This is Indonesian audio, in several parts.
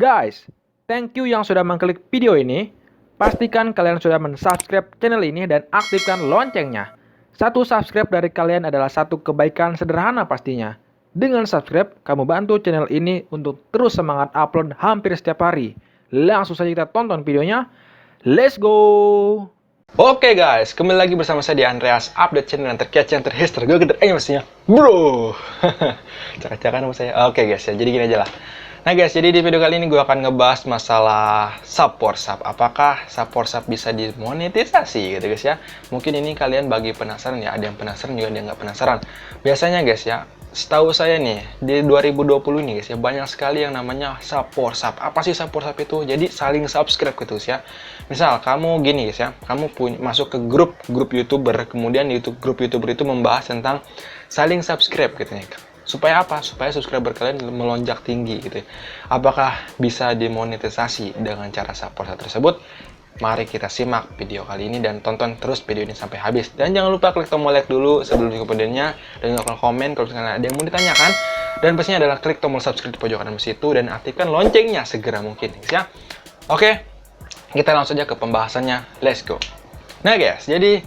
Guys, thank you yang sudah mengklik video ini. Pastikan kalian sudah mensubscribe channel ini dan aktifkan loncengnya. Satu subscribe dari kalian adalah satu kebaikan sederhana pastinya. Dengan subscribe, kamu bantu channel ini untuk terus semangat upload hampir setiap hari. Langsung saja kita tonton videonya. Let's go! Oke guys, kembali lagi bersama saya di Andreas, update channel yang terkece, yang terhits, tergeder, mestinya bro. Cakap-cakapan sama saya. Oke guys, ya jadi gini aja lah. Nah guys, jadi di video kali ini gue akan ngebahas masalah sub. Apakah sub bisa dimonetisasi gitu guys ya. Mungkin ini kalian bagi penasaran ya, ada yang penasaran juga ada yang nggak penasaran. Biasanya guys ya, setahu saya nih, di 2020 ini guys ya, banyak sekali yang namanya sub. Apa sih sub itu? Jadi saling subscribe gitu guys ya. Misal kamu gini guys ya, kamu masuk ke grup YouTuber, kemudian grup YouTuber itu membahas tentang saling subscribe gitu ya. Supaya apa? Supaya subscriber kalian melonjak tinggi gitu ya. Apakah bisa dimonetisasi dengan cara sub tersebut? Mari kita simak video kali ini dan tonton terus video ini sampai habis. Dan jangan lupa klik tombol like dulu sebelum ke videonya, dan jangan komen kalau misalnya ada yang mau ditanyakan. Dan pastinya adalah klik tombol subscribe di pojok kanan situ dan aktifkan loncengnya segera mungkin guys ya. Oke, kita langsung saja ke pembahasannya. Let's go. Nah guys, jadi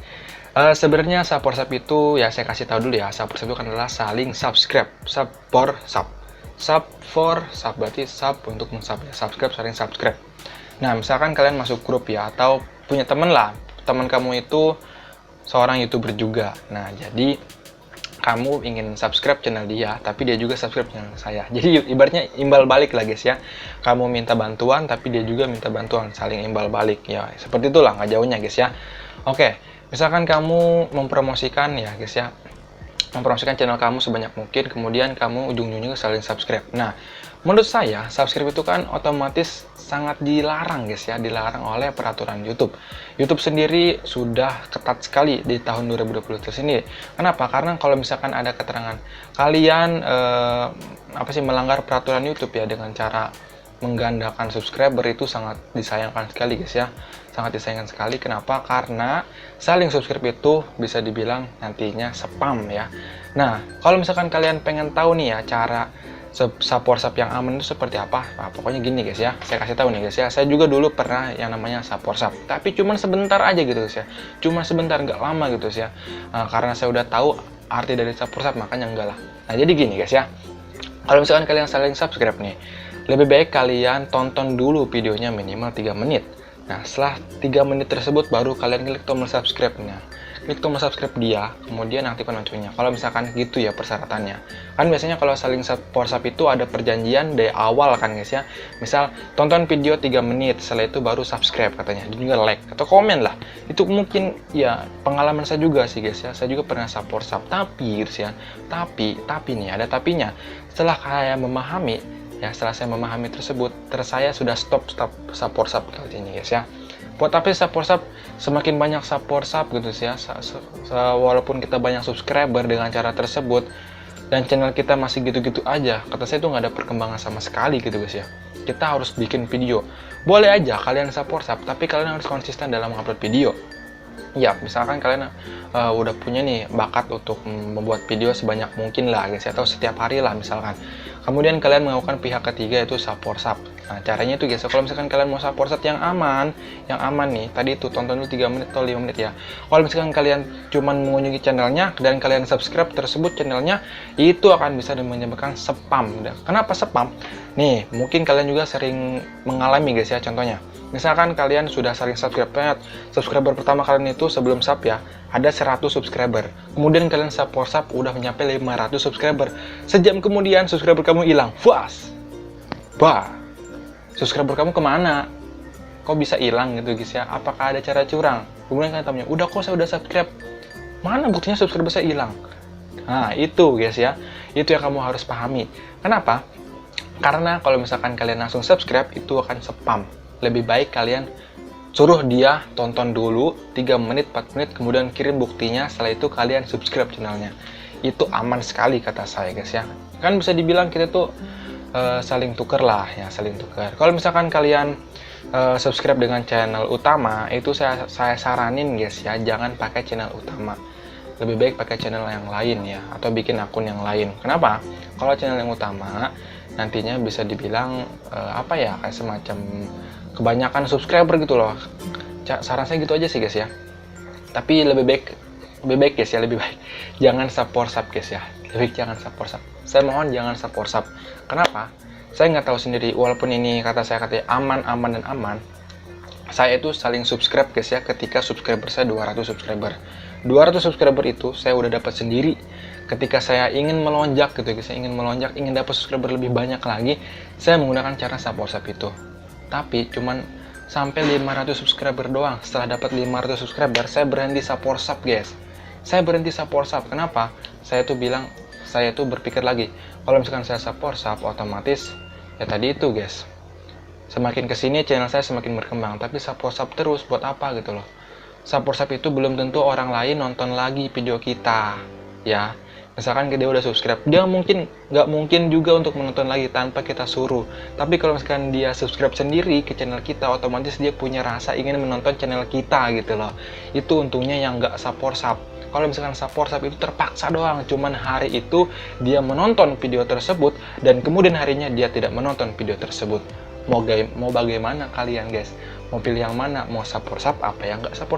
sebenarnya sub itu ya saya kasih tahu dulu ya. Sub itu kan adalah saling subscribe. Sub for sub berarti sub untuk mensub ya. Subscribe saling subscribe. Nah, misalkan kalian masuk grup ya, atau punya temen lah, teman kamu itu seorang YouTuber juga. Nah, jadi kamu ingin subscribe channel dia, tapi dia juga subscribe channel saya. Jadi ibaratnya imbal balik lah guys ya. Kamu minta bantuan, tapi dia juga minta bantuan, saling imbal balik ya. Seperti itulah, nggak jauhnya guys ya. Oke, misalkan kamu mempromosikan ya guys ya, mempromosikan channel kamu sebanyak mungkin, kemudian kamu ujung-ujungnya saling subscribe. Nah, menurut saya subscribe itu kan otomatis sangat dilarang guys ya, dilarang oleh peraturan YouTube. YouTube sendiri sudah ketat sekali di tahun 2020 ini. Kenapa? Karena kalau misalkan ada keterangan kalian melanggar peraturan YouTube ya dengan cara menggandakan subscriber, itu sangat disayangkan sekali guys ya. Sangat disayangkan sekali. Kenapa? Karena saling subscribe itu bisa dibilang nantinya spam ya. Nah, kalau misalkan kalian pengen tahu nih ya cara sub yang aman itu seperti apa, nah, pokoknya gini guys ya, saya kasih tahu nih guys ya. Saya juga dulu pernah yang namanya sub, tapi cuma sebentar aja gitu guys ya, cuma sebentar, nggak lama gitu guys ya. Nah, karena saya udah tahu arti dari sub, makanya enggak lah. Nah, jadi gini guys ya, kalau misalkan kalian saling subscribe nih, lebih baik kalian tonton dulu videonya minimal 3 menit. Nah, setelah 3 menit tersebut baru kalian klik tombol subscribe-nya. Klik tombol subscribe dia, kemudian aktifkan loncengnya. Kalau misalkan gitu ya persyaratannya. Kan biasanya kalau saling WhatsApp itu ada perjanjian dari awal kan guys ya. Misal tonton video 3 menit, setelah itu baru subscribe katanya. Dan juga like atau komen lah. Itu mungkin ya pengalaman saya juga sih guys ya. Saya juga pernah WhatsApp, tapi guys ya. Tapi nih ada tapinya. Setelah saya memahami ya, setelah saya memahami tersebut, saya sudah stop sub kali ini guys ya. Buat apa sub semakin banyak sub gitu ya, walaupun kita banyak subscriber dengan cara tersebut dan channel kita masih gitu-gitu aja, kata saya itu nggak ada perkembangan sama sekali gitu guys ya. Kita harus bikin video. Boleh aja kalian sub, tapi kalian harus konsisten dalam upload video. Ya, misalkan kalian udah punya nih bakat untuk membuat video sebanyak mungkin lah guys ya, atau setiap hari lah misalkan. Kemudian kalian melakukan pihak ketiga yaitu sub. Nah, caranya itu guys, kalau misalkan kalian mau sub yang aman nih, tadi itu tonton dulu 3 menit atau 5 menit ya. Kalau misalkan kalian cuman mengunjungi channelnya dan kalian subscribe tersebut channelnya, itu akan bisa menyebabkan spam. Kenapa spam? Nih, mungkin kalian juga sering mengalami guys ya, contohnya. Misalkan kalian sudah sering subscriber pertama kalian itu sebelum sub ya, ada 100 subscriber. Kemudian kalian sub udah mencapai 500 subscriber. Sejam kemudian subscriber kamu hilang. Subscriber kamu kemana? Kok bisa hilang gitu guys ya? Apakah ada cara curang? Kemudian kalian tanya, udah kok saya udah subscribe. Mana buktinya subscriber saya hilang? Nah, itu guys ya. Itu yang kamu harus pahami. Kenapa? Karena kalau misalkan kalian langsung subscribe, itu akan spam. Lebih baik kalian suruh dia tonton dulu 3 menit, 4 menit, kemudian kirim buktinya, setelah itu kalian subscribe channelnya. Itu aman sekali kata saya guys ya. Kan bisa dibilang kita tuh saling tuker lah ya, saling tuker. Kalau misalkan kalian subscribe dengan channel utama, itu saya saranin guys ya, jangan pakai channel utama. Lebih baik pakai channel yang lain ya, atau bikin akun yang lain. Kenapa? Kalau channel yang utama nantinya bisa dibilang apa ya, kayak semacam kebanyakan subscriber gitu loh. Saran saya gitu aja sih guys ya. Tapi lebih baik guys ya, lebih baik jangan sub guys ya. Lebih baik jangan sub. Saya mohon jangan sub. Kenapa? Saya nggak tahu sendiri, walaupun ini katanya aman. Saya itu saling subscribe guys ya, ketika subscriber saya 200 subscriber. 200 subscriber itu saya udah dapat sendiri. Ketika saya ingin melonjak gitu guys, saya ingin dapat subscriber lebih banyak lagi, saya menggunakan cara sub itu. Tapi cuman sampai 500 subscriber doang. Setelah dapat 500 subscriber, saya berhenti sub guys. Saya berhenti sub. Kenapa? Saya tuh berpikir lagi, kalau misalkan saya sub otomatis ya tadi itu guys, semakin kesini channel saya semakin berkembang. Tapi sub terus buat apa gitu loh. Sub itu belum tentu orang lain nonton lagi video kita ya. Misalkan dia udah subscribe, dia nggak mungkin juga untuk menonton lagi tanpa kita suruh. Tapi kalau misalkan dia subscribe sendiri ke channel kita, otomatis dia punya rasa ingin menonton channel kita gitu loh. Itu untungnya yang nggak sub. Kalau misalkan sub itu terpaksa doang, cuman hari itu dia menonton video tersebut dan kemudian harinya dia tidak menonton video tersebut. Mau bagaimana kalian guys? Mau pilih yang mana? Mau sub apa yang nggak sub?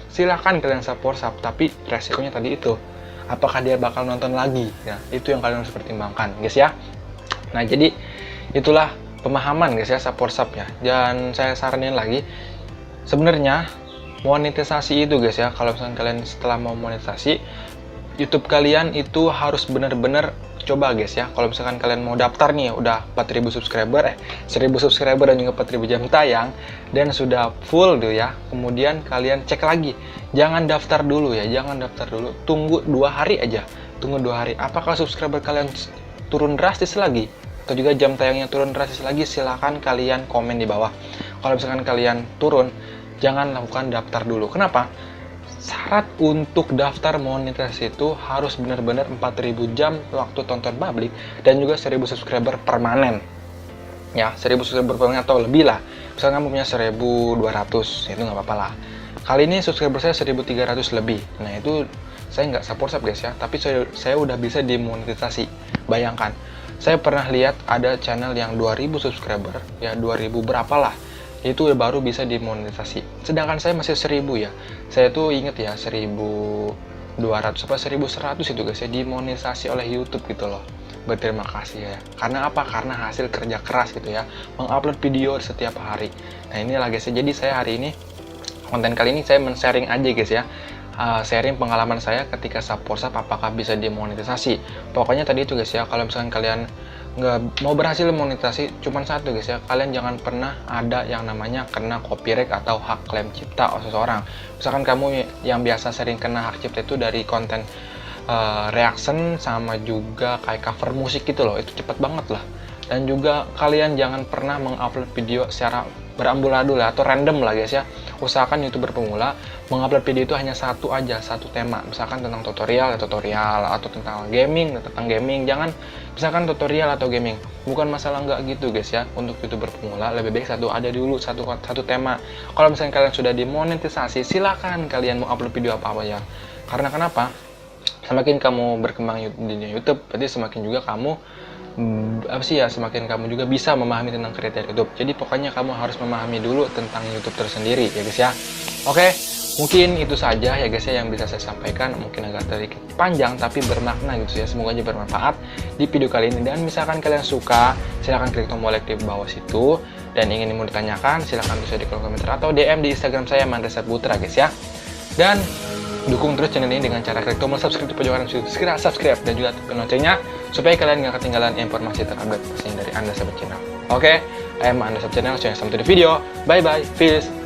Silahkan kalian sub, tapi resikonya tadi itu. Apakah dia bakal nonton lagi? Ya, itu yang kalian harus pertimbangkan, guys ya. Nah, jadi itulah pemahaman guys ya sub-nya. Dan saya saranin lagi, sebenarnya monetisasi itu guys ya, kalau misalkan kalian setelah mau monetisasi, YouTube kalian itu harus benar-benar coba guys ya. Kalau misalkan kalian mau daftar nih, udah 4000 subscriber, 1000 subscriber dan juga 4000 jam tayang, dan sudah full tuh ya, kemudian kalian cek lagi. Jangan daftar dulu ya, tunggu 2 hari aja. Apakah subscriber kalian turun drastis lagi? Atau juga jam tayangnya turun drastis lagi? Silahkan kalian komen di bawah. Kalau misalkan kalian turun, jangan lakukan daftar dulu. Kenapa? Syarat untuk daftar monetisasi itu harus benar-benar 4000 jam waktu tonton publik dan juga 1000 subscriber permanen. Ya, 1000 subscriber permanen atau lebih lah. Misalnya kamu punya 1200, itu nggak apa-apa lah. Kali ini subscriber saya 1300 lebih. Nah, itu saya nggak sub guys ya, tapi saya udah bisa dimonetisasi. Bayangkan, saya pernah lihat ada channel yang 2000 subscriber, ya 2000 berapa lah, itu baru bisa dimonetisasi. Sedangkan saya masih 1000 ya. Saya tuh inget ya 1200 apa 1100 itu guys ya, dimonetisasi oleh YouTube gitu loh. Berterima kasih ya. Karena apa? Karena hasil kerja keras gitu ya. Mengupload video setiap hari. Nah, inilah guys ya. Jadi saya hari ini, konten kali ini saya men-sharing aja guys ya. Sharing pengalaman saya ketika sub apakah bisa dimonetisasi. Pokoknya tadi itu guys ya, kalau misalkan kalian nggak mau berhasil monetisasi, cuman satu guys ya, kalian jangan pernah ada yang namanya kena copyright atau hak klaim cipta seseorang. Misalkan kamu yang biasa sering kena hak cipta itu dari konten reaction sama juga kayak cover musik gitu loh, itu cepet banget lah. Dan juga kalian jangan pernah mengupload video secara beramburadul ya, atau random lah guys ya. Usahakan YouTuber pemula mengupload video itu hanya satu tema, misalkan tentang tutorial atau tentang gaming. Jangan misalkan tutorial atau gaming, bukan masalah nggak gitu guys ya. Untuk YouTuber pemula lebih baik ada dulu satu tema. Kalau misalnya kalian sudah dimonetisasi, silakan kalian mau upload video apa ya. Karena kenapa? Semakin kamu berkembang di dunia YouTube, berarti semakin juga kamu semakin kamu juga bisa memahami tentang kriteria YouTube. Jadi pokoknya kamu harus memahami dulu tentang YouTube tersendiri ya guys ya. Oke, mungkin itu saja ya guys ya yang bisa saya sampaikan. Mungkin agak sedikit panjang tapi bermakna gitu ya. Semoga aja bermanfaat di video kali ini. Dan misalkan kalian suka, silahkan klik tombol like di bawah situ. Dan ingin mau ditanyakan, silahkan bisa di kolom komentar atau DM di Instagram saya Mandra Saputra guys ya. Dan dukung terus channel ini dengan cara klik tombol subscribe di pojok kanan situ. Segera subscribe dan juga aktifkan loncengnya supaya kalian nggak ketinggalan informasi terupdate pastinya dari Anda Sahabat Channel. Oke, I am Anda Sahabat Channel. Sampai jumpa di video. Bye bye. Peace.